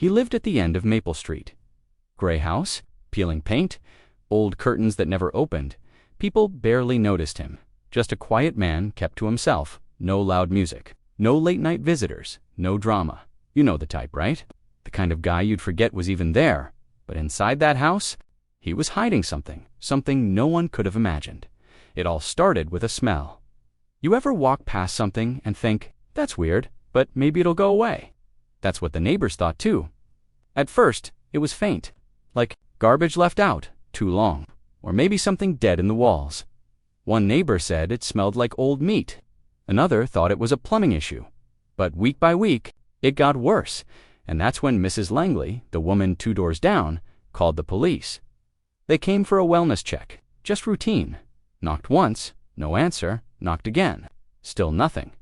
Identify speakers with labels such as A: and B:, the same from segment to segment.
A: He lived at the end of Maple Street. Gray house, peeling paint, old curtains that never opened. People barely noticed him. Just a quiet man kept to himself. No loud music. No late-night visitors. No drama. You know the type, right? The kind of guy you'd forget was even there. But inside that house, he was hiding something. Something no one could have imagined. It all started with a smell. You ever walk past something and think, that's weird, but maybe it'll go away? That's what the neighbors thought too. At first, it was faint, like garbage left out too long, or maybe something dead in the walls. One neighbor said it smelled like old meat. Another thought it was a plumbing issue. But week by week, it got worse, and that's when Mrs. Langley, the woman 2 doors down, called the police. They came for a wellness check, just routine. Knocked once, no answer, knocked again, still nothing.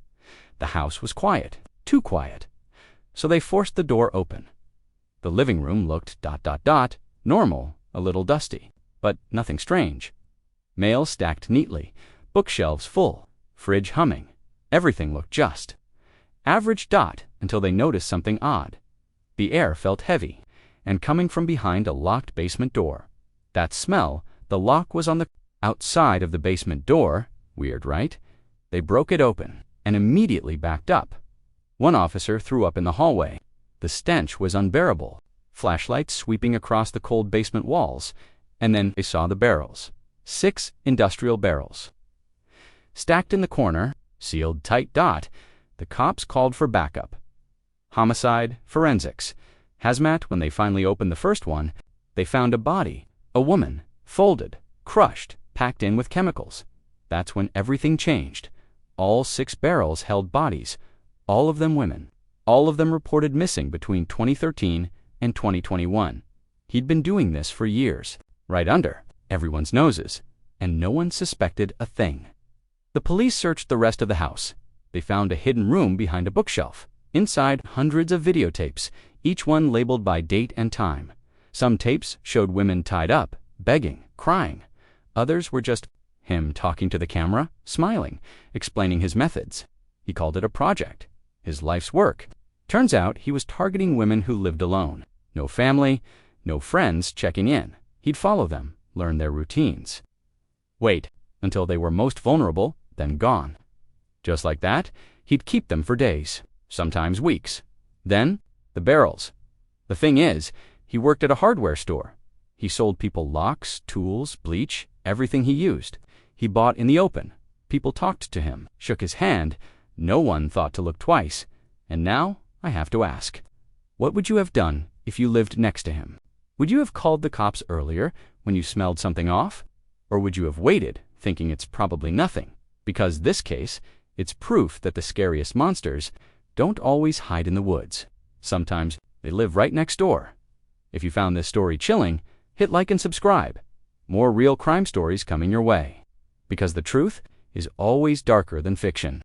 A: The house was quiet, too quiet. So they forced the door open. The living room looked ... normal, a little dusty, but nothing strange. Mail stacked neatly, bookshelves full, fridge humming. Everything looked just. Average until they noticed something odd. The air felt heavy, and coming from behind a locked basement door. That smell, the lock was on the outside of the basement door. Weird, right? They broke it open and immediately backed up. One officer threw up in the hallway. The stench was unbearable. Flashlights sweeping across the cold basement walls, and then they saw the barrels. 6 industrial barrels. Stacked in the corner, sealed tight. The cops called for backup. Homicide, forensics, hazmat. When they finally opened the first one, they found a body, a woman, folded, crushed, packed in with chemicals. That's when everything changed. All 6 barrels held bodies, all of them women. All of them reported missing between 2013 and 2021. He'd been doing this for years, right under everyone's noses, and no one suspected a thing. The police searched the rest of the house. They found a hidden room behind a bookshelf. Inside, hundreds of videotapes, each one labeled by date and time. Some tapes showed women tied up, begging, crying. Others were just him talking to the camera, smiling, explaining his methods. He called it a project, his life's work. Turns out he was targeting women who lived alone. No family, no friends checking in. He'd follow them, learn their routines. Wait until they were most vulnerable, then gone. Just like that, he'd keep them for days, sometimes weeks. Then, the barrels. The thing is, he worked at a hardware store. He sold people locks, tools, bleach, everything he used. He bought in the open. People talked to him, shook his hand. No one thought to look twice. And now, I have to ask, what would you have done if you lived next to him? Would you have called the cops earlier when you smelled something off? Or would you have waited, thinking it's probably nothing? Because this case, it's proof that the scariest monsters don't always hide in the woods. Sometimes they live right next door. If you found this story chilling, hit like and subscribe. More real crime stories coming your way. Because the truth is always darker than fiction.